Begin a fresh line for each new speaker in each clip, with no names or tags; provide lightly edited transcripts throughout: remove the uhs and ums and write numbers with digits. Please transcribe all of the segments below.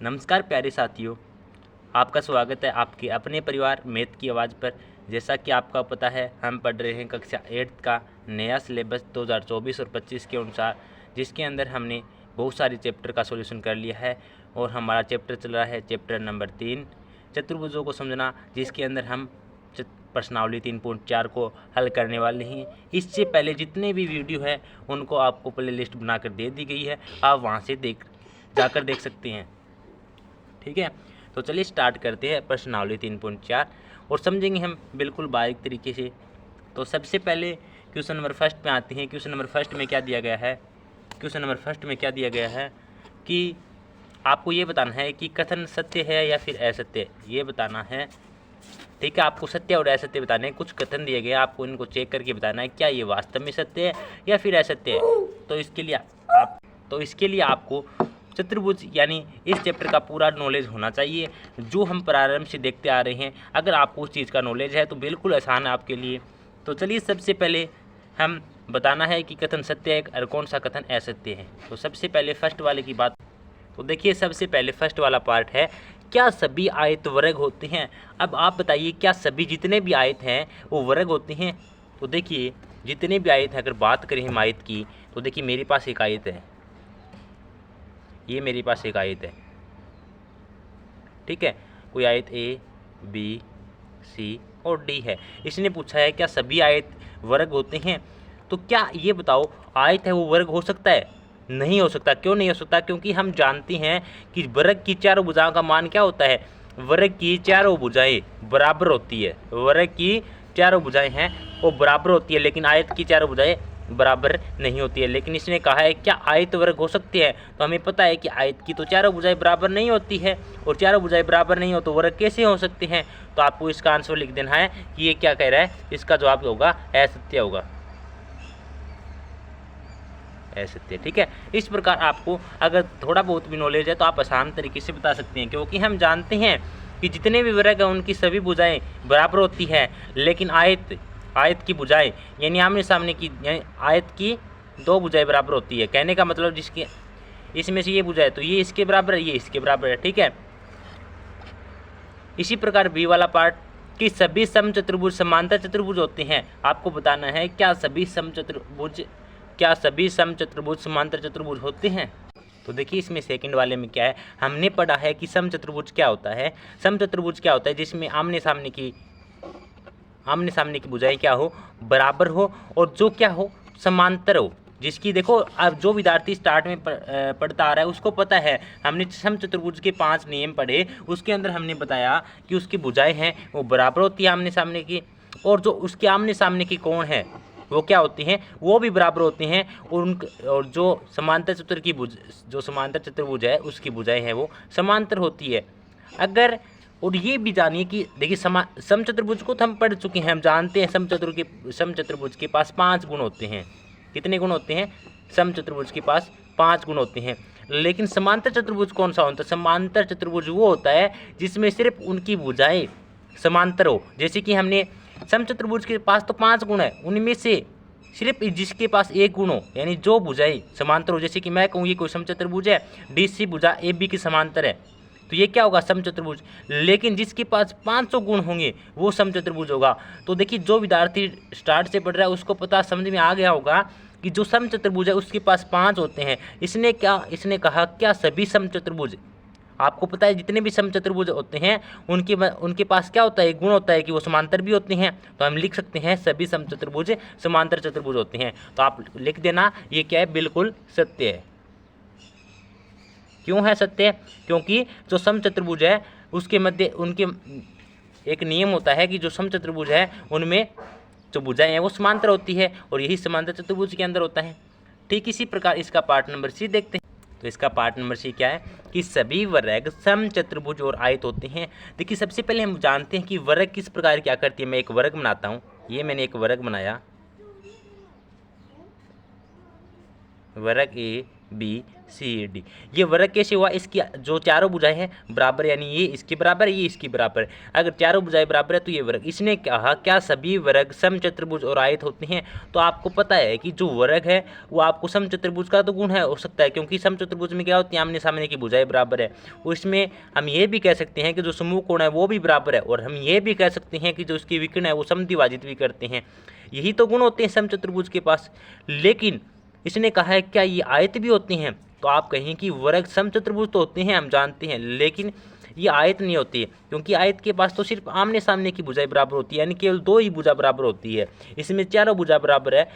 नमस्कार प्यारे साथियों, आपका स्वागत है आपके अपने परिवार मैथ की आवाज़ पर। जैसा कि आपका पता है, हम पढ़ रहे हैं कक्षा 8 का नया सिलेबस 2024 और 25 के अनुसार, जिसके अंदर हमने बहुत सारे चैप्टर का सॉल्यूशन कर लिया है। और हमारा चैप्टर चल रहा है चैप्टर नंबर 3, चतुर्भुजों को समझना, जिसके अंदर हम प्रश्नावली 3.4 को हल करने वाले हैं। इससे पहले जितने भी वीडियो हैं उनको आपको प्ले लिस्ट बनाकर दे दी गई है, आप वहाँ से जाकर देख सकते हैं। ठीक है, तो चलिए स्टार्ट करते हैं प्रश्नावली 3.4 और समझेंगे हम बिल्कुल बारीक तरीके से। तो सबसे पहले क्वेश्चन नंबर फर्स्ट में आते हैं। क्वेश्चन नंबर फर्स्ट में क्या दिया गया है? क्वेश्चन नंबर फर्स्ट में क्या दिया गया है कि आपको ये बताना है कि कथन सत्य है या फिर असत्य, ये बताना है। ठीक है, आपको सत्य और असत्य बताने हैं। कुछ कथन दिए गए, आपको इनको चेक करके बताना है क्या ये वास्तव में सत्य है या फिर असत्य है। तो इसके लिए आपको चतुर्भुज यानी इस चैप्टर का पूरा नॉलेज होना चाहिए, जो हम प्रारंभ से देखते आ रहे हैं। अगर आपको उस चीज़ का नॉलेज है तो बिल्कुल आसान है आपके लिए। तो चलिए सबसे पहले हम बताना है कि कथन सत्य है और कौन सा कथन असत्य है। तो सबसे पहले फर्स्ट वाले की बात, तो देखिए सबसे पहले फर्स्ट वाला पार्ट है, क्या सभी आयत वर्ग होते हैं? अब आप बताइए, क्या सभी जितने भी आयत हैं वो वर्ग होते हैं? तो देखिए जितने भी आयत हैं, अगर बात करें हम आयत की, तो देखिए मेरे पास एक आयत है, ये मेरे पास एक आयत है। ठीक है, कोई आयत ए बी सी और डी है। इसने पूछा है क्या सभी आयत वर्ग होते हैं? तो क्या ये बताओ, आयत है वो वर्ग हो सकता है? नहीं हो सकता। क्यों नहीं हो सकता? क्योंकि हम जानते हैं कि वर्ग की चारों भुजाओं का मान क्या होता है? वर्ग की चारों भुजाएं बराबर होती है। वर्ग की चारों भुजाएं हैं वो बराबर होती है, लेकिन आयत की चारों भुजाएं बराबर नहीं होती है। लेकिन इसने कहा है क्या आयत वर्ग हो सकते हैं? तो हमें पता है कि आयत की तो चारों भुजाएं बराबर नहीं होती है, और चारों भुजाएं बराबर नहीं हो तो वर्ग कैसे हो सकते हैं? तो आपको इसका आंसर लिख देना है कि ये क्या कह रहा है। इसका जवाब होगा असत्य होगा, असत्य। ठीक है, इस प्रकार आपको अगर थोड़ा बहुत भी नॉलेज है तो आप आसान तरीके से बता सकते हैं, क्योंकि हम जानते हैं कि जितने भी वर्ग हैं उनकी सभी भुजाएं बराबर होती है, लेकिन आयत की भुजाएं यानी आमने सामने की, यानी आयत की दो भुजाएं बराबर होती है। कहने का मतलब जिसके इसमें से ये भुजा है तो ये इसके बराबर है, ये इसके बराबर है। ठीक है, इसी प्रकार बी वाला पार्ट कि सभी समचतुर्भुज समांतर चतुर्भुज होते हैं। आपको बताना है क्या सभी समचतुर्भुज समांतर चतुर्भुज होते हैं? तो देखिए इसमें सेकंड वाले में क्या है, हमने पढ़ा है कि समचतुर्भुज क्या होता है। समचतुर्भुज क्या होता है? जिसमें आमने सामने की भुजाएं क्या हो? बराबर हो, और जो क्या हो? समांतर हो। जिसकी देखो, अब जो विद्यार्थी स्टार्ट में पढ़ता आ रहा है उसको पता है, हमने समचतुर्भुज के 5 नियम पढ़े, उसके अंदर हमने बताया कि उसकी भुजाएं हैं वो बराबर होती है आमने सामने की, और जो उसके आमने सामने की कोण है वो क्या होती हैं? वो भी बराबर होते हैं। और जो समांतर चतुर्भुज है उसकी भुजाएं हैं वो समांतर होती है। अगर, और ये भी जानिए कि देखिए समचतुर्भुज को तो हम पढ़ चुके हैं, हम जानते हैं समचतुर्भुज के पास 5 गुण होते हैं। कितने गुण होते हैं? समचतुर्भुज के पास 5 गुण होते हैं। लेकिन समांतर चतुर्भुज कौन सा होता है? समांतर चतुर्भुज वो होता है जिसमें सिर्फ उनकी भुजाएं समांतर हो। जैसे कि हमने समचतुर्भुज के पास तो 5 गुण है, उनमें से सिर्फ जिसके पास एक गुण हो, यानी जो भुजाएं समांतर हो। जैसे कि मैं कहूँ ये कोई समचतुर्भुज है, डी सी भुजा ए बी की समांतर है, तो ये क्या होगा? समचतुर्भुज। लेकिन जिसके पास 500 गुण होंगे वो समचतुर्भुज होगा। तो देखिए जो विद्यार्थी स्टार्ट से पढ़ रहा है उसको पता समझ में आ गया होगा कि जो समचतुर्भुज है उसके पास 5 होते हैं। इसने कहा क्या सभी समचतुर्भुज, आपको पता है जितने भी समचतुर्भुज होते हैं उनके पास क्या होता है? एक गुण होता है कि वो समांतर भी होते हैं। तो हम लिख सकते हैं सभी समचतुर्भुज समांतर चतुर्भुज होते हैं। तो आप लिख देना ये क्या है? बिल्कुल सत्य है। क्यों है सत्य? क्योंकि जो समचतुर्भुज है उसके मध्य उनके एक नियम होता है कि जो समचतुर्भुज है उनमें जो भुजाएं हैं वो समांतर होती है, और यही समांतर चतुर्भुज के अंदर होता है। ठीक इसी प्रकार इसका पार्ट नंबर सी देखते हैं। तो इसका पार्ट नंबर सी क्या है कि सभी वर्ग समचतुर्भुज और आयत होते हैं। देखिए सबसे पहले हम जानते हैं कि वर्ग किस प्रकार क्या करती है। मैं एक वर्ग बनाता हूँ, ये मैंने एक वर्ग बनाया, वर्ग ए बी सी डी। ये वर्ग कैसे हुआ, इसकी जो चारों भुजाएं हैं बराबर, यानी ये इसके बराबर है, ये इसके बराबर है। अगर चारों भुजाएं बराबर है तो ये वर्ग। इसने कहा क्या सभी वर्ग समचतुर्भुज और आयत होते हैं, तो आपको पता है कि जो वर्ग है वो आपको समचतुर्भुज का तो गुण है हो सकता है, क्योंकि समचतुर्भुज में क्या होती है, आमने सामने की भुजाएं बराबर है। उसमें हम ये भी कह सकते हैं कि जो समूह कोण है वो भी बराबर है, और हम ये भी कह सकते हैं कि जो उसकी विकर्ण है वो समद्विभाजित भी करते हैं। यही तो गुण होते हैं समचतुर्भुज के पास। लेकिन इसने कहा है क्या ये आयत भी होती हैं, तो आप कहें कि वर्ग समचतुर्भुज तो होते हैं, हम जानते हैं, लेकिन ये आयत नहीं होती है, क्योंकि आयत के पास तो सिर्फ आमने सामने की भुजाएं बराबर होती है, यानी केवल दो ही भुजा बराबर होती है। इसमें चारों भुजा बराबर है,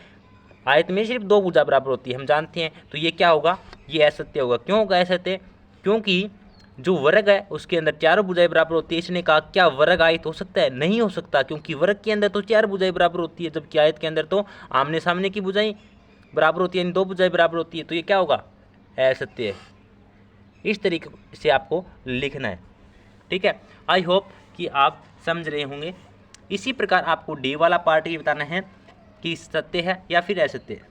आयत में सिर्फ दो भुजा बराबर होती है, हम जानते हैं। तो ये क्या होगा, ये असत्य होगा। क्यों होगा असत्य, क्योंकि जो वर्ग है उसके अंदर चारों भुजाएं बराबर होती है। इसने कहा क्या वर्ग आयत हो सकता है, नहीं हो सकता, क्योंकि वर्ग के अंदर तो चार भुजाएं बराबर होती है, जबकि आयत के अंदर तो आमने सामने की भुजाएं बराबर होती है, यानी दो भुजाएं बराबर होती है। तो ये क्या होगा, असत्य है। इस तरीके से आपको लिखना है, ठीक है। आई होप कि आप समझ रहे होंगे। इसी प्रकार आपको डी वाला पार्ट ये बताना है कि सत्य है या फिर असत्य है।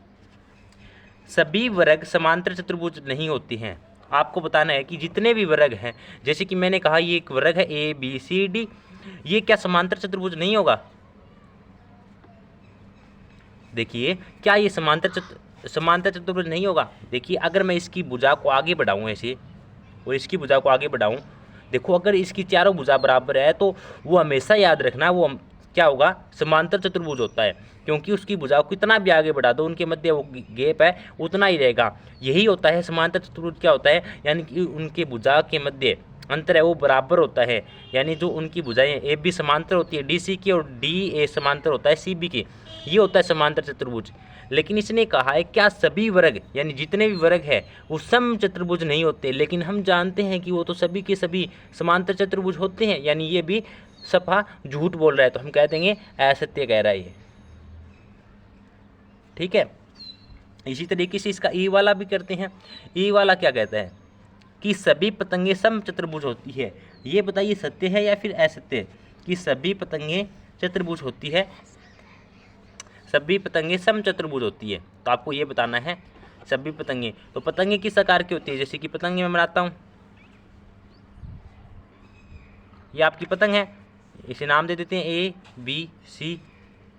सभी वर्ग समांतर चतुर्भुज नहीं होते हैं। आपको बताना है कि जितने भी वर्ग हैं, जैसे कि मैंने कहा ये एक वर्ग है ए बी सी डी, ये क्या समांतर चतुर्भुज नहीं होगा। देखिए क्या ये समांतर चतुर्भुज नहीं होगा। देखिए अगर मैं इसकी भुजा को आगे बढ़ाऊं ऐसे, और इसकी भुजा को आगे बढ़ाऊं, देखो अगर इसकी चारों भुजा बराबर है तो वो हमेशा याद रखना वो क्या होगा, समांतर चतुर्भुज होता है, क्योंकि उसकी भुजा को कितना भी आगे बढ़ा दो उनके मध्य वो गैप है उतना ही रहेगा। यही होता है समांतर चतुर्भुज क्या होता है, यानी कि उनके भुजा के मध्य अंतर है वो बराबर होता है, यानी जो उनकी भुजाएं ए बी समांतर होती है डी सी की, और डी ए समांतर होता है सी बी की, ये होता है समांतर चतुर्भुज। लेकिन इसने कहा है क्या सभी वर्ग, यानी जितने भी वर्ग है वो सम चतुर्भुज नहीं होते, लेकिन हम जानते हैं कि वो तो सभी के सभी समांतर चतुर्भुज होते हैं, यानी ये भी सफा झूठ बोल रहा है, तो हम कह देंगे असत्य कह रहा है ये, ठीक है। इसी तरीके से इसका ई वाला भी करते हैं। ई वाला क्या कहता है कि सभी पतंगे सम चतुर्भुज होती है। ये बताइए सत्य है या फिर असत्य कि सभी पतंगे चतुर्भुज होती है, सभी पतंगे सम चतुर्भुज होती है। तो आपको ये बताना है सभी पतंगे, तो पतंगे किस आकार की होती है, जैसे कि पतंगे मैं बनाता हूँ, ये आपकी पतंग है, इसे नाम दे देते हैं ए बी सी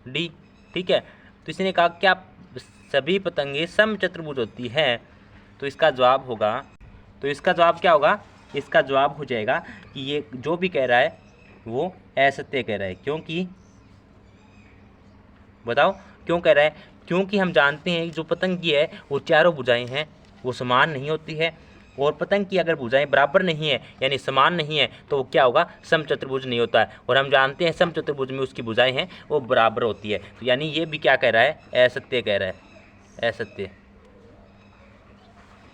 डी, ठीक है। तो इसने कहा क्या सभी पतंगे सम चतुर्भुज होती है, तो इसका जवाब होगा, तो इसका जवाब क्या होगा, इसका जवाब हो जाएगा कि ये जो भी कह रहा है वो असत्य कह रहा है। क्योंकि बताओ क्यों कह रहा है, क्योंकि हम जानते हैं कि जो पतंग की है वो चारों भुजाएं हैं वो समान नहीं होती है, और पतंग की अगर भुजाएं बराबर नहीं है यानी समान नहीं है तो वो क्या होगा, समचतुर्भुज नहीं होता है। और हम जानते हैं समचतुर्भुज में उसकी भुजाएं हैं वो बराबर होती है, तो यानी ये भी क्या कह रहा है, असत्य कह रहा है, असत्य,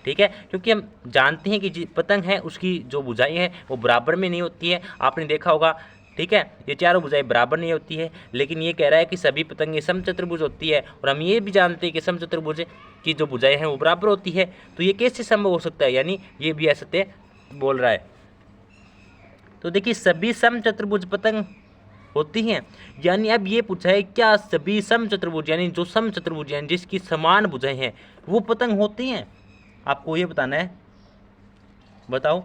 ठीक है। क्योंकि हम जानते हैं कि पतंग है उसकी जो भुजाएं हैं वो बराबर में नहीं होती है, आपने देखा होगा, ठीक है। ये चारों भुजाएं बराबर नहीं होती है, लेकिन ये कह रहा है कि सभी पतंगे समचतुर्भुज होती है, और हम ये भी जानते हैं कि समचतुर्भुज की जो भुजाएं हैं वो बराबर होती है। तो ये कैसे संभव हो सकता है, यानी ये भी असत्य बोल रहा है। तो देखिए सभी समचतुर्भुज पतंग होती हैं, यानी अब ये पूछा है क्या सभी समचतुर्भुज, यानी जो समचतुर्भुज यानी जिसकी समान भुजाएं हैं वो पतंग होती हैं। आपको ये बताना है, बताओ।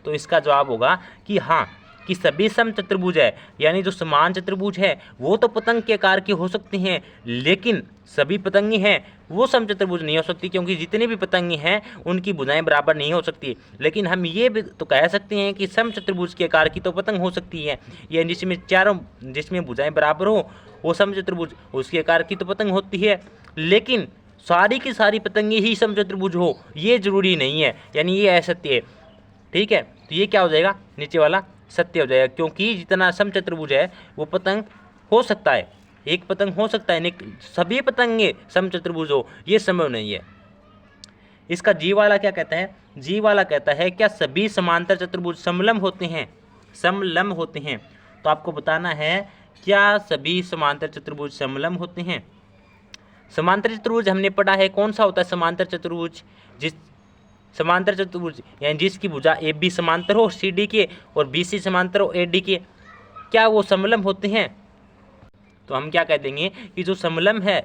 तो इसका जवाब होगा कि हाँ, कि सभी सम चतुर्भुज है, यानी जो समान चतुर्भुज है वो तो पतंग के आकार की हो सकती हैं, लेकिन सभी पतंगे हैं वो सम चतुर्भुज नहीं हो सकती, क्योंकि जितने भी पतंगे हैं उनकी भुजाएं बराबर नहीं हो सकती। लेकिन हम ये भी तो कह सकते हैं कि सम चतुर्भुज के आकार की तो पतंग हो सकती है, यानी जिसमें भुजाएं बराबर हो वो सम चतुर्भुज, उसके आकार की तो पतंग होती है। लेकिन सारी की सारी पतंगे ही सम चतुर्भुज हो ये जरूरी नहीं है, यानी ये असत्य है, ठीक है। तो ये क्या हो जाएगा, नीचे वाला सत्य हो जाएगा, क्योंकि जितना सम चतुर्भुज है वो पतंग हो सकता है, एक पतंग हो सकता है, सभी पतंगे सम चतुर्भुज हो ये संभव नहीं है। इसका जी वाला क्या कहता है, जी वाला कहता है क्या सभी समांतर चतुर्भुज समलंब होते हैं, समलंब होते हैं। तो आपको बताना है क्या सभी समांतर चतुर्भुज समलंब होते हैं। समांतर चतुर्भुज हमने पढ़ा है कौन सा होता है समांतर चतुर्भुज, समांतर चतुर्भुज यानी जिसकी भुजा ए बी समांतर हो सी डी के और बी सी समांतर हो ए डी के, क्या वो समलंब होते हैं। तो हम क्या कह देंगे कि जो समलंब है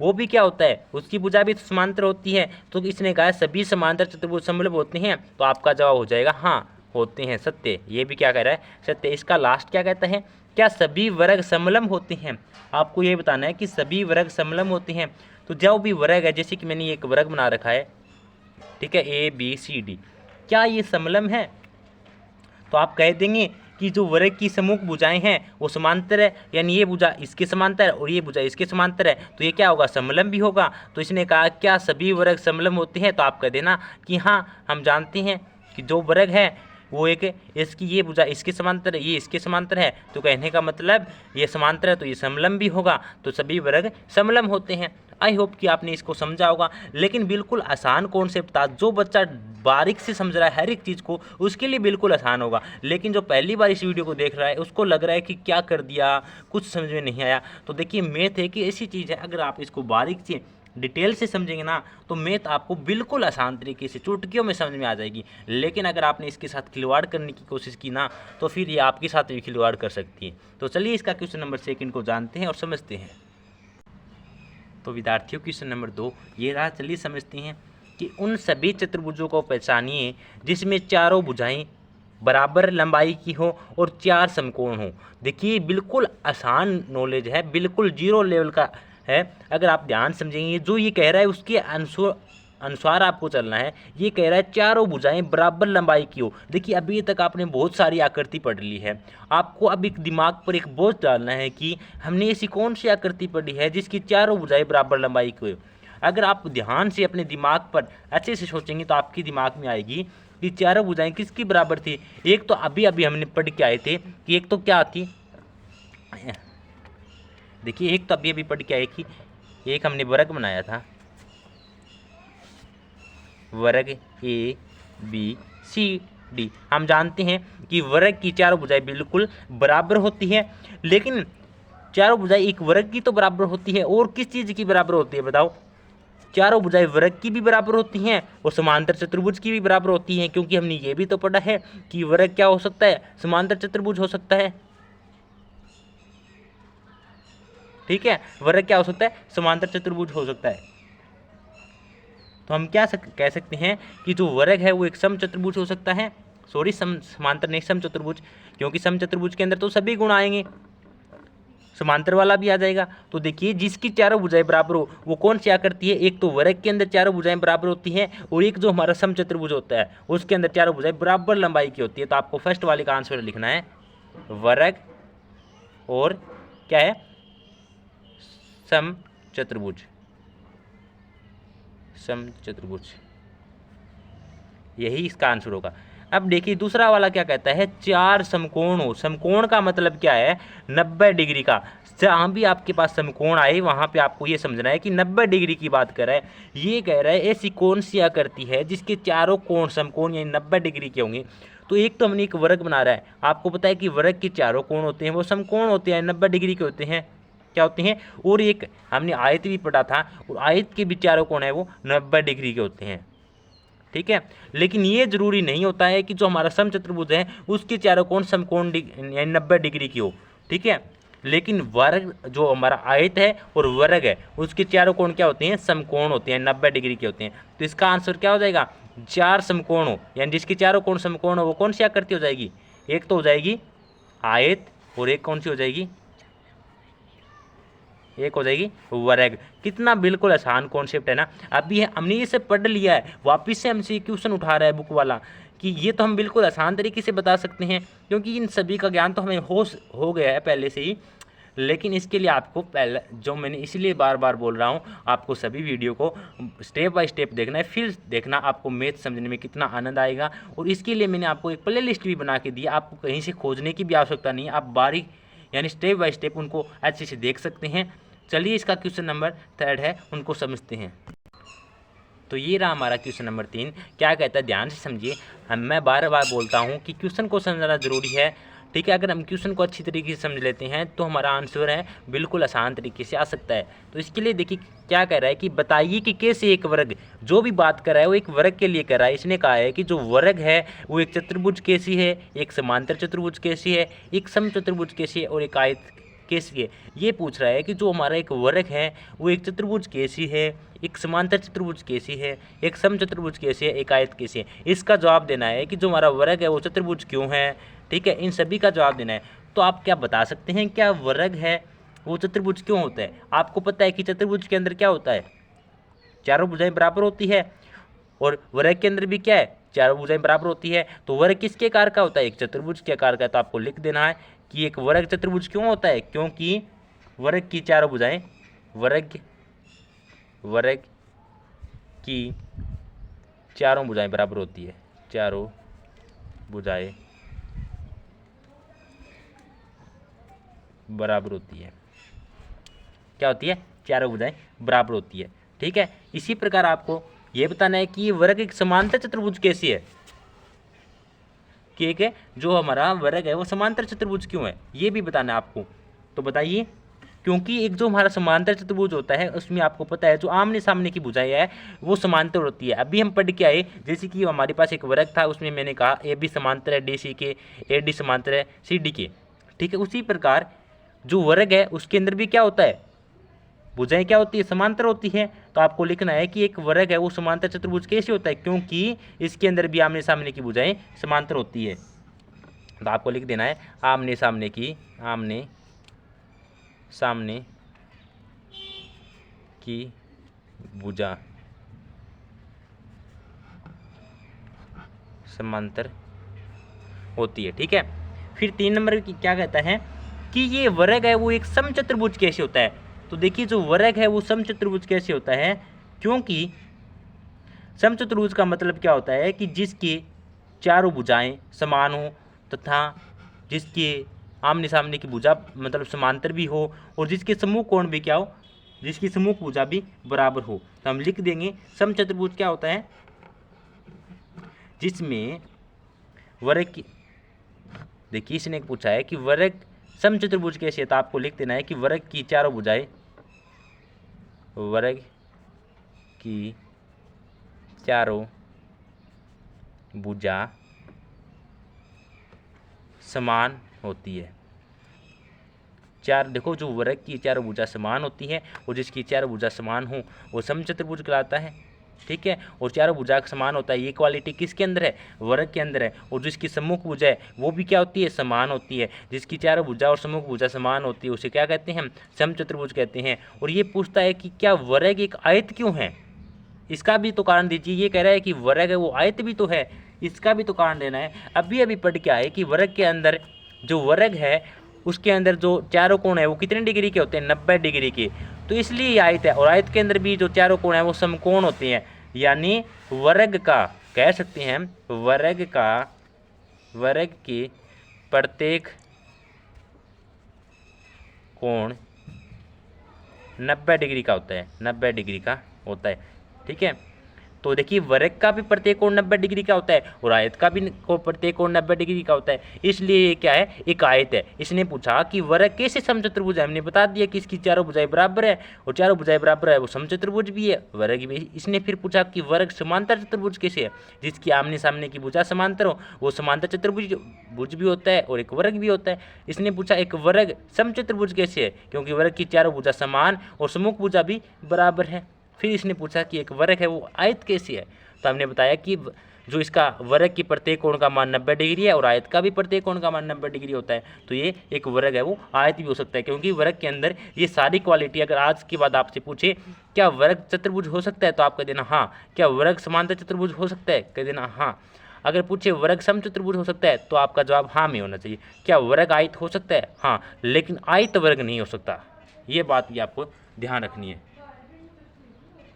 वो भी क्या होता है, उसकी भुजा भी तो समांतर होती है। तो इसने कहा सभी समांतर चतुर्भुज समलंब होते हैं, तो आपका जवाब हो जाएगा हाँ होते हैं, सत्य। ये भी क्या कह रहा है, सत्य। इसका लास्ट क्या कहता है, क्या सभी वर्ग समलंब होते हैं। आपको ये बताना है कि सभी वर्ग समलंब होते हैं। तो जो भी वर्ग है, जैसे कि मैंने एक वर्ग बना रखा है, ठीक है, ABCD, क्या ये समलंब है। तो आप कह देंगे कि जो वर्ग की सम्मुख भुजाएं हैं वो समांतर है, यानी ये भुजा इसके समांतर है और ये भुजा इसके समांतर है, तो ये क्या होगा, समलंब भी होगा। तो इसने कहा क्या सभी वर्ग समलंब होते हैं, तो आप कह देना कि हाँ हम जानते हैं कि जो वर्ग है वो एक इसकी ये भुजा इसके समांतर है, ये इसके समांतर है, तो कहने का मतलब ये समांतर है तो ये समलंब भी होगा, तो सभी वर्ग समलंब होते हैं। आई होप कि आपने इसको समझा होगा। लेकिन बिल्कुल आसान कॉन्सेप्ट था, जो बच्चा बारीक से समझ रहा है हर एक चीज़ को उसके लिए बिल्कुल आसान होगा। लेकिन जो पहली बार इस वीडियो को देख रहा है उसको लग रहा है कि क्या कर दिया, कुछ समझ में नहीं आया। तो देखिए मैथ एक ऐसी चीज़ है, अगर आप इसको बारीक से डिटेल से समझेंगे ना तो मैथ आपको बिल्कुल आसान तरीके से चुटकियों में समझ में आ जाएगी। लेकिन अगर आपने इसके साथ खिलवाड़ करने की कोशिश की ना तो फिर ये आपके साथ भी खिलवाड़ कर सकती है। तो चलिए इसका क्वेश्चन नंबर 2 को जानते हैं और समझते हैं। तो विद्यार्थियों क्वेश्चन नंबर 2 ये रहा, चलिए समझते हैं कि उन सभी चतुर्भुजों को पहचानिए जिसमें चारों भुजाएं बराबर लंबाई की हो और 4 समकोण हो। देखिए बिल्कुल आसान नॉलेज है, बिल्कुल जीरो लेवल का है। अगर आप ध्यान समझेंगे जो ये कह रहा है उसके अनुसार आपको चलना है। ये कह रहा है चारों भुजाएं बराबर लंबाई की हो। देखिए अभी तक आपने बहुत सारी आकृति पढ़ ली है, आपको अब एक दिमाग पर एक बोझ डालना है कि हमने ऐसी कौन सी आकृति पढ़ी है जिसकी चारों भुजाएं बराबर लंबाई की हो। अगर आप ध्यान से अपने दिमाग पर अच्छे से सोचेंगे तो आपके दिमाग में आएगी कि चारों भुजाएं किसकी बराबर थी। एक तो अभी अभी हमने पढ़ के आए थे कि एक तो क्या थी, देखिए एक तो अभी अभी पढ़ के आए कि एक हमने वर्ग बनाया था, वर्ग ABCD। हम जानते हैं कि वर्ग की चारों भुजाएं बिल्कुल बराबर होती है। लेकिन चारों भुजाएं एक वर्ग की तो बराबर होती है और किस चीज़ की बराबर होती है बताओ, चारों भुजाएं वर्ग की भी बराबर होती हैं और समांतर चतुर्भुज की भी बराबर होती हैं। क्योंकि हमने ये भी तो पढ़ा है कि वर्ग क्या हो सकता है, समांतर चतुर्भुज हो सकता है। ठीक है, वर्ग क्या हो सकता है, समांतर चतुर्भुज हो सकता है। तो हम क्या कह सकते हैं कि जो वर्ग है वो एक सम चतुर्भुज हो सकता है, सॉरी समांतर नहीं, सम चतुर्भुज, क्योंकि सम चतुर्भुज के अंदर तो सभी गुण आएंगे, समांतर वाला भी आ जाएगा। तो देखिए जिसकी चारों भुजाएं बराबर हो वो कौन सी आकृति है, एक तो वर्ग के अंदर चारों भुजाएं बराबर होती हैं और एक जो हमारा सम चतुर्भुज होता है उसके अंदर चारों भुजाएं बराबर लंबाई की होती है। तो आपको फर्स्ट वाले का आंसर लिखना है वर्ग और क्या है, सम चतुर्भुज, सम चतुर्भुज, यही इसका आंसर होगा। अब देखिए दूसरा वाला क्या कहता है, 4 समकोण हो। समकोण का मतलब क्या है, 90 डिग्री का। जहाँ भी आपके पास समकोण आए वहाँ पे आपको ये समझना है कि 90 डिग्री की बात कर रहा है। ये कह रहा है ऐसी कौन सी आकृति है जिसके चारों कोण समकोण यानी 90 डिग्री के होंगे। तो एक तो हमने एक वर्ग बना रहा है, आपको पता है कि वर्ग के चारों कोण होते हैं वो समकोण होते हैं, 90 डिग्री के होते हैं, क्या होते हैं। और एक हमने आयत भी पढ़ा था और आयत के भी चारों कोण है वो 90 डिग्री के होते हैं। ठीक है, लेकिन ये जरूरी नहीं होता है कि जो हमारा सम चतुर्भुज है उसके चारों कोण समकोण यानी 90 डिग्री की हो। ठीक है, लेकिन वर्ग जो हमारा आयत है और वर्ग है उसके चारों कोण क्या होते हैं, समकोण होते हैं, 90 डिग्री के होते हैं। तो इसका आंसर क्या हो जाएगा, 4 समकोण हो, यानी जिसके चारों कोण समकोण हो वो कौन सी आकृति हो जाएगी, एक तो हो जाएगी आयत और एक कौन सी हो जाएगी, एक हो जाएगी वर्ग। कितना बिल्कुल आसान कॉन्सेप्ट है ना। अभी हमने ये सब पढ़ लिया है, वापस से हमसे क्वेश्चन उठा रहा है बुक वाला कि ये तो हम बिल्कुल आसान तरीके से बता सकते हैं, क्योंकि इन सभी का ज्ञान तो हमें हो गया है पहले से ही। लेकिन इसके लिए आपको पहले जो मैंने इसलिए बार बार बोल रहा हूँ, आपको सभी वीडियो को स्टेप बाय स्टेप देखना है, फिर देखना आपको मैथ समझने में कितना आनंद आएगा। और इसके लिए मैंने आपको एक प्ले लिस्ट भी बना के दी, आपको कहीं से खोजने की भी आवश्यकता नहीं है, आप बारीक यानी स्टेप बाय स्टेप उनको अच्छे से देख सकते हैं। चलिए इसका क्वेश्चन नंबर 3 है, उनको समझते हैं। तो ये रहा हमारा क्वेश्चन नंबर 3। क्या कहता है, ध्यान से समझिए। मैं बार बार बोलता हूँ कि क्वेश्चन को समझना जरूरी है। ठीक है, अगर हम क्वेश्चन को अच्छी तरीके से समझ लेते हैं तो हमारा आंसर है बिल्कुल आसान तरीके से आ सकता है। तो इसके लिए देखिए क्या कह रहा है कि बताइए कि कैसे एक वर्ग, जो भी बात कर रहा है वो एक वर्ग के लिए कर रहा है। इसने कहा है कि जो वर्ग है वो एक चतुर्भुज कैसी है, एक समांतर चतुर्भुज कैसी है, एक सम चतुर्भुज कैसी है और एक आयत कैसी है। ये पूछ रहा है कि जो हमारा एक वर्ग है वो एक चतुर्भुज कैसी है, एक समांतर चतुर्भुज कैसी है, एक समचतुर्भुज कैसी है, एक आयत कैसी है। इसका जवाब देना है कि जो हमारा वर्ग है वो चतुर्भुज क्यों है, ठीक है, इन सभी का जवाब देना है। तो आप क्या बता सकते हैं, क्या वर्ग है वो चतुर्भुज क्यों होता है। आपको पता है कि चतुर्भुज के अंदर क्या होता है, चारों भुजाएं बराबर होती है, और वर्ग के अंदर भी क्या है, चारों भुजाएं बराबर होती है। तो वर्ग किसके आकार का होता है, एक चतुर्भुज के आकार का। तो आपको लिख देना है कि एक वर्ग चतुर्भुज क्यों होता है, क्योंकि वर्ग की चारों भुजाएं, वर्ग की चारों भुजाएं बराबर होती है, चारों भुजाएं बराबर होती है। क्या होती है, चारों भुजाएं बराबर होती है, ठीक है। इसी प्रकार आपको ये बताना है कि ये वर्ग एक समांतर चतुर्भुज कैसी है, ठीक है, जो हमारा वर्ग है वो समांतर चतुर्भुज क्यों है, ये भी बताना है आपको। तो बताइए, क्योंकि एक जो हमारा समांतर चतुर्भुज होता है उसमें आपको पता है जो आमने सामने की भुजाएं है वो समांतर होती है। अभी हम पढ़ के आए, जैसे कि हमारे पास एक वर्ग था, उसमें मैंने कहा ए बी समांतर है डी सी के, ए डी समांतर है सी डी के, ठीक है। उसी प्रकार जो वर्ग है उसके अंदर भी क्या होता है, भुजाएं क्या होती है, समांतर होती है। तो आपको लिखना है कि एक वर्ग है वो समांतर चतुर्भुज कैसे होता है, क्योंकि इसके अंदर भी आमने सामने की भुजाएं समांतर होती है। तो आपको लिख देना है आमने सामने की भुजा समांतर होती है, ठीक है। फिर 3 नंबर की क्या कहता है कि ये वर्ग है वो एक समचतुर्भुज कैसे होता है। तो देखिए, जो वर्ग है वो समचतुर्भुज कैसे होता है, क्योंकि समचतुर्भुज का मतलब क्या होता है कि जिसके चारों भुजाएं समान हो तथा जिसके आमने सामने की भुजा मतलब समांतर भी हो, और जिसके समूह कोण भी क्या हो, जिसकी समूह भुजा भी बराबर हो। तो हम लिख देंगे समचतुर्भुज क्या होता है, जिसमें वर्ग की, देखिए इसने पूछा है कि वर्ग समचतुर्भुज कैसे है। तो आपको लिख देना है कि वर्ग की चारों भुजाएं, वर्ग की चारों भुजा समान होती है। देखो, जो वर्ग की चारों भुजा समान होती है और जिसकी चारों भुजा समान हो वो समचतुर्भुज कहलाता है, ठीक है। और चारों भुजा समान होता है, ये क्वालिटी किसके अंदर है, वर्ग के अंदर है। और जिसकी सम्मुख भुजा है वो भी क्या होती है, समान होती है। जिसकी चारों भुजा और सम्मुख भुजा समान होती है उसे क्या कहते हैं, समचतुर्भुज कहते हैं। और ये पूछता है कि क्या वर्ग एक आयत क्यों है, इसका भी तो कारण दीजिए। ये कह रहा है कि वर्ग है वो आयत भी तो है, इसका भी तो कारण देना है। अभी पढ़ के आए कि वर्ग के अंदर जो वर्ग है उसके अंदर जो चारों कोण है वो कितने डिग्री के होते हैं, 90 डिग्री के। तो इसलिए ये आयत है। और आयत के अंदर भी जो चारों कोण है वो समकोण होते हैं, यानी वर्ग का, कह सकते हैं वर्ग के प्रत्येक कोण 90 डिग्री का होता है, 90 डिग्री का होता है, ठीक है। तो देखिए, वर्ग का भी प्रत्येक कोण 90 डिग्री का होता है और आयत का भी प्रत्येक कोण 90 डिग्री का होता है। इसलिए ये क्या है, एक आयत है। इसने पूछा कि वर्ग कैसे समचतुर्भुज है, हमने बता दिया कि इसकी चारों भुजाएं बराबर है, और चारों भुजाएं बराबर है वो समचतुर्भुज भी है, वर्ग भी। इसने फिर पूछा कि वर्ग समांतर चतुर्भुज कैसे है, जिसकी आमने सामने की भुजा समांतर हो वो समांतर चतुर्भुज भी होता है और एक वर्ग भी होता है। इसने पूछा एक वर्ग समचतुर्भुज कैसे है, क्योंकि वर्ग की चारों भुजा समान और सम्मुख भुजा भी बराबर है। फिर इसने पूछा कि एक वर्ग है वो आयत कैसी है। तो हमने बताया कि जो इसका वर्ग की प्रत्येक कोण का मान 90 डिग्री है और आयत का भी प्रत्येक कोण का मान 90 डिग्री होता है। तो ये एक वर्ग है वो आयत भी हो सकता है, क्योंकि वर्ग के अंदर ये सारी क्वालिटी, अगर आज के बाद आपसे पूछे क्या वर्ग चतुर्भुज हो सकता है तो आप कह देना हाँ। क्या वर्ग समांतर चतुर्भुज हो सकता है, कह देना हाँ। अगर पूछे वर्ग समचतुर्भुज हो सकता है तो आपका जवाब हाँ में होना चाहिए। क्या वर्ग आयत हो सकता है, हाँ, लेकिन आयत वर्ग नहीं हो सकता। ये बात भी आपको ध्यान रखनी है,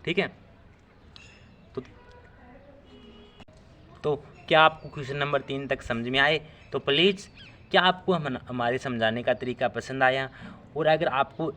ठीक है। तो क्या आपको क्वेश्चन नंबर 3 तक समझ में आए। तो प्लीज़, क्या आपको हमारे समझाने का तरीका पसंद आया, और अगर आपको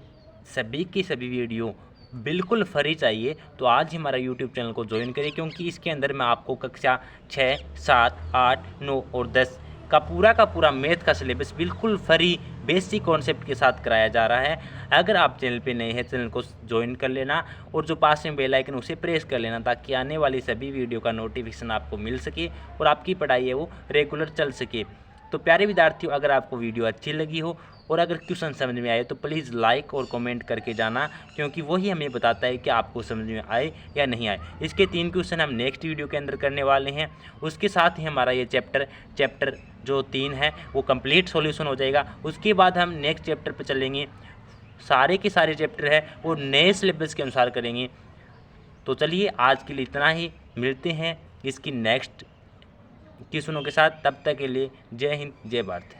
सभी की सभी वीडियो बिल्कुल फ्री चाहिए तो आज ही हमारा YouTube चैनल को ज्वाइन करें, क्योंकि इसके अंदर मैं आपको कक्षा 6, 7, 8, 9 और 10 का पूरा मैथ का सिलेबस बिल्कुल फ्री बेसिक कॉन्सेप्ट के साथ कराया जा रहा है। अगर आप चैनल पे नए हैं, चैनल को ज्वाइन कर लेना और जो पास में बेल आइकन उसे प्रेस कर लेना, ताकि आने वाली सभी वीडियो का नोटिफिकेशन आपको मिल सके और आपकी पढ़ाई है वो रेगुलर चल सके। तो प्यारे विद्यार्थियों, अगर आपको वीडियो अच्छी लगी हो और अगर क्वेश्चन समझ में आए तो प्लीज़ लाइक और कमेंट करके जाना, क्योंकि वही हमें बताता है कि आपको समझ में आए या नहीं आए। इसके 3 क्वेश्चन हम नेक्स्ट वीडियो के अंदर करने वाले हैं। उसके साथ ही हमारा ये चैप्टर जो 3 है वो कंप्लीट सॉल्यूशन हो जाएगा। उसके बाद हम नेक्स्ट चैप्टर पर चलेंगे, सारे के सारे चैप्टर है वो नए सिलेबस के अनुसार करेंगे। तो चलिए आज के लिए इतना ही, मिलते हैं इसकी नेक्स्ट क्वेश्चनों के साथ। तब तक के लिए जय हिंद जय भारत।